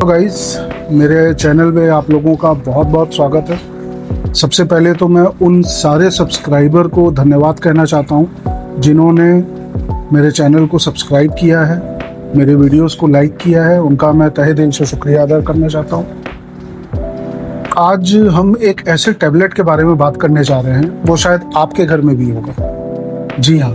तो गाइस, मेरे चैनल पे आप लोगों का बहुत बहुत स्वागत है। सबसे पहले तो मैं उन सारे सब्सक्राइबर को धन्यवाद कहना चाहता हूँ जिन्होंने मेरे चैनल को सब्सक्राइब किया है, मेरे वीडियोस को लाइक किया है। उनका मैं तहे दिल से शुक्रिया अदा करना चाहता हूँ। आज हम एक ऐसे टैबलेट के बारे में बात करने जा रहे हैं, वो शायद आपके घर में भी होगा। जी हाँ,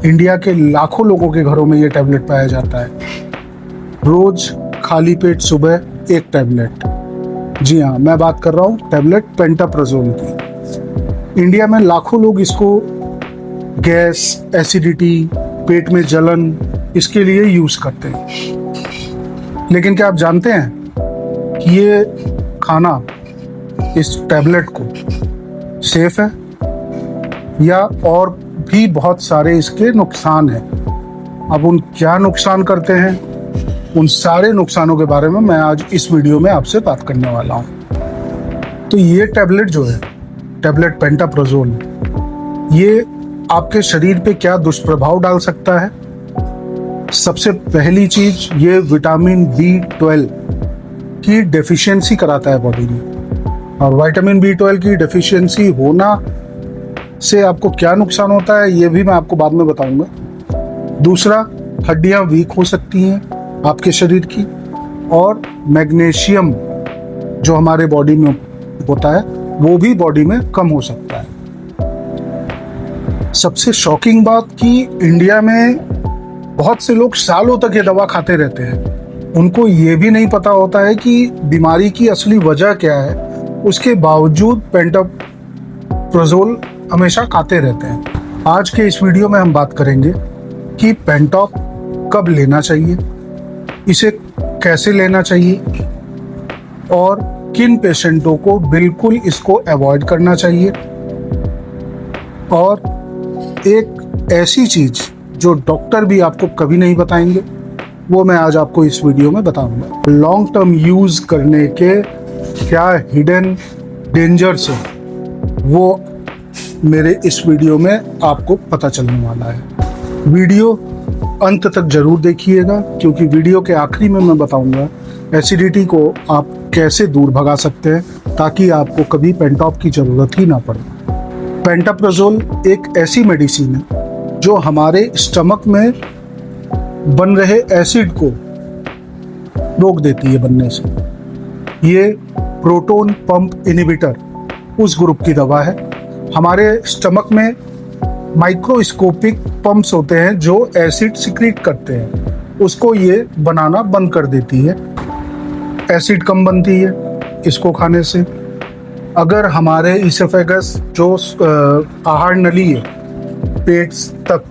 इंडिया के लाखों लोगों के घरों में ये टैबलेट पाया जाता है। रोज खाली पेट सुबह एक टैबलेट। जी हाँ, मैं बात कर रहा हूँ टैबलेट पेंटाप्राजोल की। इंडिया में लाखों लोग इसको गैस, एसिडिटी, पेट में जलन, इसके लिए यूज करते हैं। लेकिन क्या आप जानते हैं कि ये खाना, इस टैबलेट को सेफ है या और भी बहुत सारे इसके नुकसान हैं। अब उन क्या नुकसान करते हैं, उन सारे नुकसानों के बारे में मैं आज इस वीडियो में आपसे बात करने वाला हूं। तो ये टैबलेट जो है, टैबलेट पेंटाप्राजोल, ये आपके शरीर पे क्या दुष्प्रभाव डाल सकता है। सबसे पहली चीज, ये विटामिन B12 की डेफिशिएंसी कराता है बॉडी में। और विटामिन B12 की डेफिशिएंसी होना से आपको क्या नुकसान होता है, ये भी मैं आपको बाद में बताऊंगा। दूसरा, हड्डियां वीक हो सकती हैं आपके शरीर की, और मैग्नीशियम जो हमारे बॉडी में होता है वो भी बॉडी में कम हो सकता है। सबसे शॉकिंग बात कि इंडिया में बहुत से लोग सालों तक ये दवा खाते रहते हैं। उनको ये भी नहीं पता होता है कि बीमारी की असली वजह क्या है। उसके बावजूद पेंटाप्राजोल हमेशा खाते रहते हैं। आज के इस वीडियो में हम बात करेंगे कि पेंटॉप कब लेना चाहिए, इसे कैसे लेना चाहिए, और किन पेशेंटों को बिल्कुल इसको अवॉइड करना चाहिए, और एक ऐसी चीज जो डॉक्टर भी आपको कभी नहीं बताएंगे, वो मैं आज आपको इस वीडियो में बताऊंगा। लॉन्ग टर्म यूज करने के क्या हिडन डेंजर्स है, वो मेरे इस वीडियो में आपको पता चलने वाला है। वीडियो अंत तक जरूर देखिएगा, क्योंकि वीडियो के आखिरी में मैं बताऊंगा एसिडिटी को आप कैसे दूर भगा सकते हैं, ताकि आपको कभी पेंटॉप की जरूरत ही ना पड़े। पेंटाप्राजोल एक ऐसी मेडिसिन है जो हमारे स्टमक में बन रहे एसिड को रोक देती है बनने से। ये प्रोटॉन पंप इनहिबिटर उस ग्रुप की दवा है। हमारे स्टमक में माइक्रोस्कोपिक पंप्स होते हैं जो एसिड सिक्रीट करते हैं, उसको ये बनाना बंद कर देती है। एसिड कम बनती है इसको खाने से। अगर हमारे इसोफेगस जो आहार नली है पेट तक,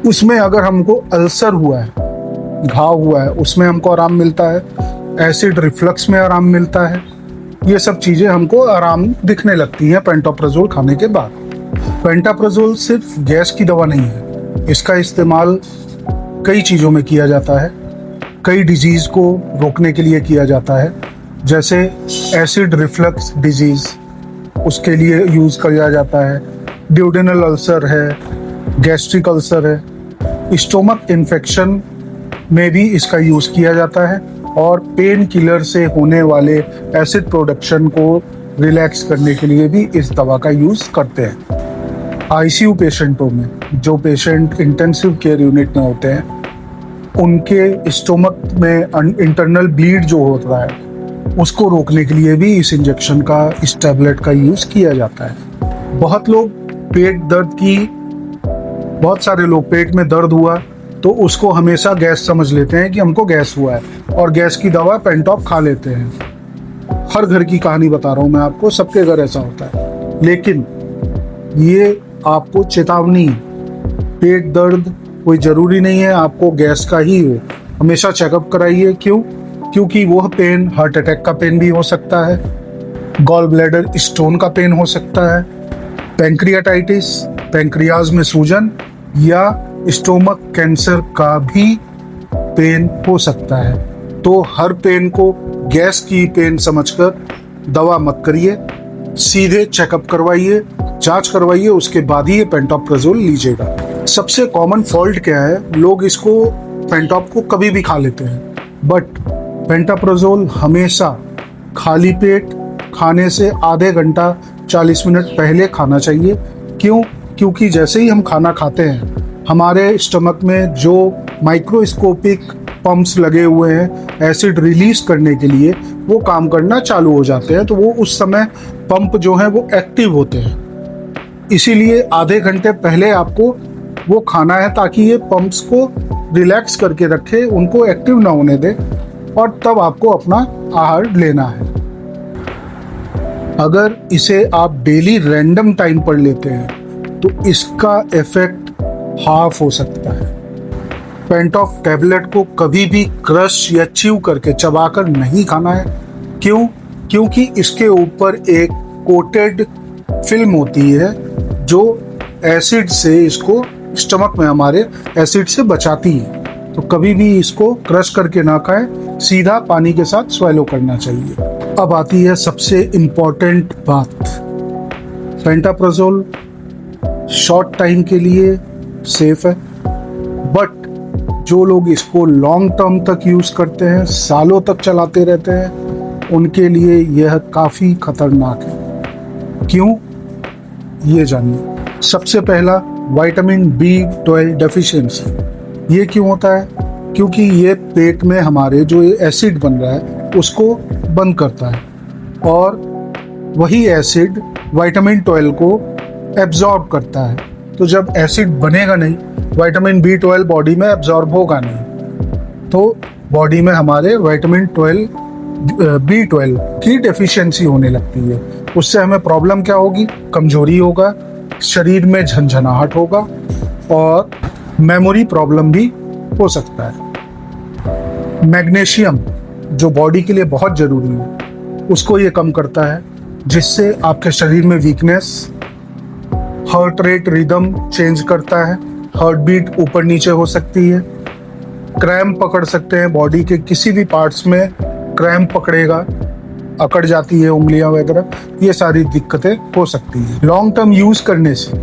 उसमें अगर हमको अल्सर हुआ है, घाव हुआ है, उसमें हमको आराम मिलता है। एसिड रिफ्लक्स में आराम मिलता है। ये सब चीजें हमको आराम दिखने लगती हैं पेंटाप्राजोल खाने के बाद। पेंटाप्राजोल सिर्फ गैस की दवा नहीं है, इसका इस्तेमाल कई चीज़ों में किया जाता है। कई डिजीज को रोकने के लिए किया जाता है, जैसे एसिड रिफ्लक्स डिजीज, उसके लिए यूज़ किया जाता है। ड्यूडेनल अल्सर है, गैस्ट्रिक अल्सर है, स्टोमक इन्फेक्शन में भी इसका यूज़ किया जाता है, और पेन किलर से होने वाले एसिड प्रोडक्शन को रिलैक्स करने के लिए भी इस दवा का यूज़ करते हैं। आईसीयू पेशेंटों में, जो पेशेंट इंटेंसिव केयर यूनिट में होते हैं, उनके स्टोमक में इंटरनल ब्लीड जो होता है, उसको रोकने के लिए भी इस इंजेक्शन का, इस टैबलेट का यूज़ किया जाता है। बहुत लोग पेट दर्द की, बहुत सारे लोग पेट में दर्द हुआ तो उसको हमेशा गैस समझ लेते हैं कि हमको गैस हुआ है, और गैस की दवा पेंटॉप खा लेते हैं। हर घर की कहानी बता रहा हूँ मैं आपको, सबके घर ऐसा होता है। लेकिन ये आपको चेतावनी, पेट दर्द कोई ज़रूरी नहीं है आपको गैस का ही हो। हमेशा चेकअप कराइए। क्यों? क्योंकि वह पेन हार्ट अटैक का पेन भी हो सकता है, गॉल ब्लैडर स्टोन का पेन हो सकता है, पैंक्रियाटाइटिस, पैंक्रियाज में सूजन, या स्टोमक कैंसर का भी पेन हो सकता है। तो हर पेन को गैस की पेन समझकर दवा मत करिए, सीधे चेकअप करवाइए, जांच करवाइए, उसके बाद ही ये पेंटाप्राजोल लीजिएगा। सबसे कॉमन फॉल्ट क्या है, लोग इसको पेंटॉप को कभी भी खा लेते हैं, बट पेंटाप्रोजोल हमेशा खाली पेट खाने से आधे घंटा 40 मिनट पहले खाना चाहिए। क्यों? क्योंकि जैसे ही हम खाना खाते हैं हमारे स्टमक में जो माइक्रोस्कोपिक पंप्स लगे हुए हैं एसिड रिलीज करने के लिए, वो काम करना चालू हो जाते हैं। तो वो उस समय पंप जो है वो एक्टिव होते हैं। इसीलिए आधे घंटे पहले आपको वो खाना है ताकि ये पंप्स को रिलैक्स करके रखे, उनको एक्टिव ना होने दे, और तब आपको अपना आहार लेना है। अगर इसे आप डेली रैंडम टाइम पर लेते हैं तो इसका इफेक्ट हाफ हो सकता है। पेंटॉप टैबलेट को कभी भी क्रश या च्यू करके चबाकर नहीं खाना है। क्यों? क्योंकि इसके ऊपर एक कोटेड फिल्म होती है जो एसिड से इसको स्टमक में हमारे एसिड से बचाती है। तो कभी भी इसको क्रश करके ना खाएं, सीधा पानी के साथ स्वेलो करना चाहिए। अब आती है सबसे इम्पोर्टेंट बात। पेंटाप्रोजोल शॉर्ट टाइम के लिए सेफ है, बट जो लोग इसको लॉन्ग टर्म तक यूज करते हैं, सालों तक चलाते रहते हैं, उनके लिए यह काफी खतरनाक है। क्यों? ये जानिए। सबसे पहला, विटामिन B12 डेफिशिएंसी। ये क्यों होता है? क्योंकि ये पेट में हमारे जो ये एसिड बन रहा है उसको बंद करता है, और वही एसिड विटामिन 12 को एब्जॉर्ब करता है। तो जब एसिड बनेगा नहीं, विटामिन B12 बॉडी में एब्जॉर्ब होगा नहीं, तो बॉडी में हमारे विटामिन B12 की डेफिशिएंसी होने लगती है। उससे हमें प्रॉब्लम क्या होगी? कमजोरी होगा, शरीर में झंझनाहट होगा, और मेमोरी प्रॉब्लम भी हो सकता है। मैग्नीशियम जो बॉडी के लिए बहुत जरूरी है, उसको ये कम करता है, जिससे आपके शरीर में weakness, heart rate rhythm change करता है, हार्ट बीट ऊपर नीचे हो सकती है, क्रैम्प पकड़ सकते हैं, बॉडी के किसी भी पार्ट्स में क्रैम्प पकड़ेगा, अकड़ जाती है उंगलियां वगैरह, ये सारी दिक्कतें हो सकती हैं। लॉन्ग टर्म यूज करने से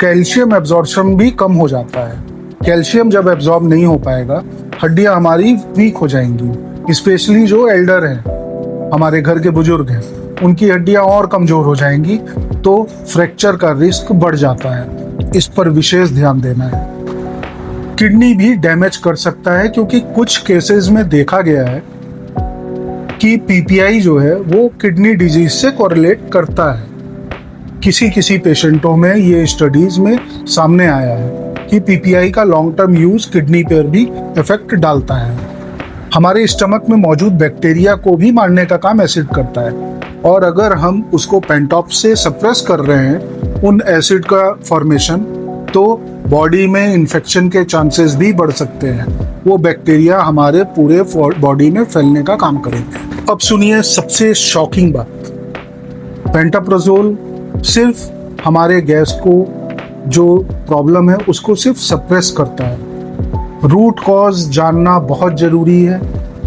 कैल्शियम एब्जॉर्प्शन भी कम हो जाता है। कैल्शियम जब एब्जॉर्ब नहीं हो पाएगा, हड्डियां हमारी वीक हो जाएंगी। स्पेशली जो एल्डर हैं, हमारे घर के बुजुर्ग हैं, उनकी हड्डियां और कमजोर हो जाएंगी, तो फ्रैक्चर का रिस्क बढ़ जाता है। इस पर विशेष ध्यान देना है। किडनी भी डैमेज कर सकता है, क्योंकि कुछ केसेस में देखा गया है कि पीपीआई जो है वो किडनी डिजीज से कोरिलेट करता है। किसी पेशेंटों में ये स्टडीज में सामने आया है कि पीपीआई का लॉन्ग टर्म यूज किडनी पर भी इफेक्ट डालता है। हमारे स्टमक में मौजूद बैक्टीरिया को भी मारने का काम एसिड करता है, और अगर हम उसको पेंटॉप से सप्रेस कर रहे हैं उन एसिड का फॉर्मेशन, तो बॉडी में इन्फेक्शन के चांसेस भी बढ़ सकते हैं। वो बैक्टीरिया हमारे पूरे बॉडी में फैलने का काम करेंगे। अब सुनिए सबसे शॉकिंग बात। पेंटाप्रोजोल सिर्फ हमारे गैस को जो प्रॉब्लम है उसको सिर्फ सप्रेस करता है। रूट कॉज जानना बहुत जरूरी है,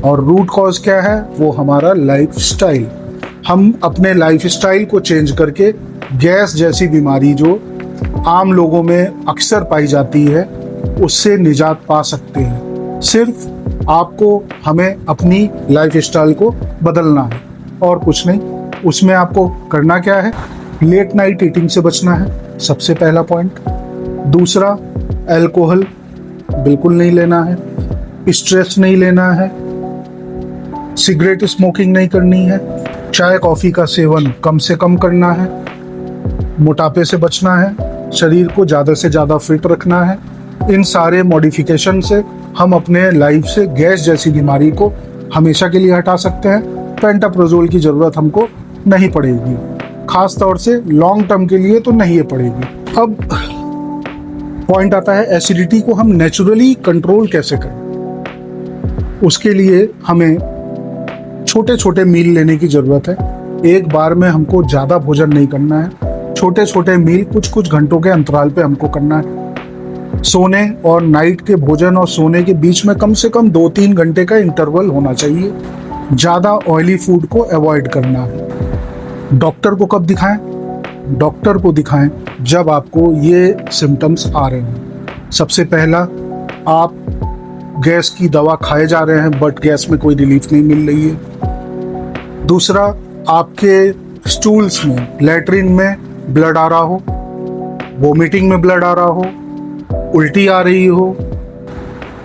और रूट कॉज क्या है? वो हमारा लाइफस्टाइल। हम अपने लाइफस्टाइल को चेंज करके गैस जैसी बीमारी जो आम लोगों में अक्सर पाई जाती है, उससे निजात पा सकते हैं। सिर्फ आपको हमें अपनी लाइफस्टाइल को बदलना है, और कुछ नहीं। उसमें आपको करना क्या है? लेट नाइट ईटिंग से बचना है, सबसे पहला पॉइंट। दूसरा, अल्कोहल बिल्कुल नहीं लेना है, स्ट्रेस नहीं लेना है, सिगरेट स्मोकिंग नहीं करनी है, चाय कॉफी का सेवन कम से कम करना है, मोटापे से बचना है, शरीर को ज़्यादा से ज़्यादा फिट रखना है। इन सारे मॉडिफिकेशन से हम अपने लाइफ से गैस जैसी बीमारी को हमेशा के लिए हटा सकते हैं। पेंटाप्रोजोल की ज़रूरत हमको नहीं पड़ेगी, खास तौर से लॉन्ग टर्म के लिए तो नहीं ये पड़ेगी। अब पॉइंट आता है एसिडिटी को हम नेचुरली कंट्रोल कैसे करें। उसके लिए हमें छोटे छोटे मील लेने की ज़रूरत है। एक बार में हमको ज़्यादा भोजन नहीं करना है, छोटे छोटे मील कुछ कुछ घंटों के अंतराल पे हमको करना है। सोने और नाइट के भोजन और सोने के बीच में कम से कम 2-3 घंटे का इंटरवल होना चाहिए। ज़्यादा ऑयली फूड को अवॉइड करना है। डॉक्टर को कब दिखाएं? डॉक्टर को दिखाएं जब आपको ये सिम्टम्स आ रहे हैं। सबसे पहला, आप गैस की दवा खाए जा रहे हैं बट गैस में कोई रिलीफ नहीं मिल रही है। दूसरा, आपके स्टूल्स में, लैट्रिन में ब्लड आ रहा हो, वोमिटिंग में ब्लड आ रहा हो, उल्टी आ रही हो,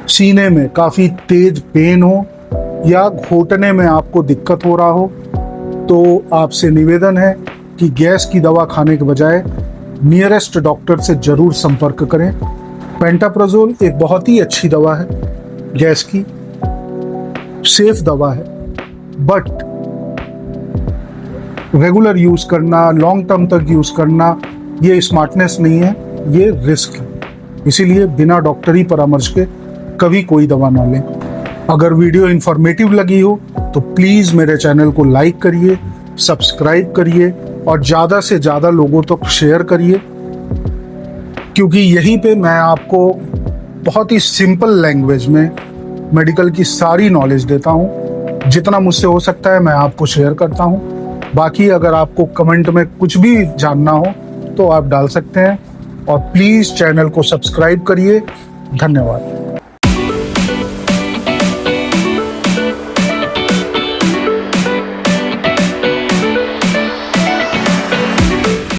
सीने में काफ़ी तेज पेन हो या घोटने में आपको दिक्कत हो रहा हो, तो आपसे निवेदन है कि गैस की दवा खाने के बजाय नियरेस्ट डॉक्टर से ज़रूर संपर्क करें। पेंटाप्राजोल एक बहुत ही अच्छी दवा है, गैस की सेफ दवा है, बट रेगुलर यूज़ करना, लॉन्ग टर्म तक यूज़ करना, ये स्मार्टनेस नहीं है, ये रिस्क है। इसीलिए बिना डॉक्टरी परामर्श के कभी कोई दवा ना लें। अगर वीडियो इंफॉर्मेटिव लगी हो तो प्लीज़ मेरे चैनल को लाइक करिए, सब्सक्राइब करिए और ज़्यादा से ज़्यादा लोगों तक शेयर करिए, क्योंकि यहीं पे मैं आपको बहुत ही सिंपल लैंग्वेज में मेडिकल की सारी नॉलेज देता हूँ। जितना मुझसे हो सकता है मैं आपको शेयर करता हूँ। बाकी अगर आपको कमेंट में कुछ भी जानना हो तो आप डाल सकते हैं, और प्लीज़ चैनल को सब्सक्राइब करिए। धन्यवाद।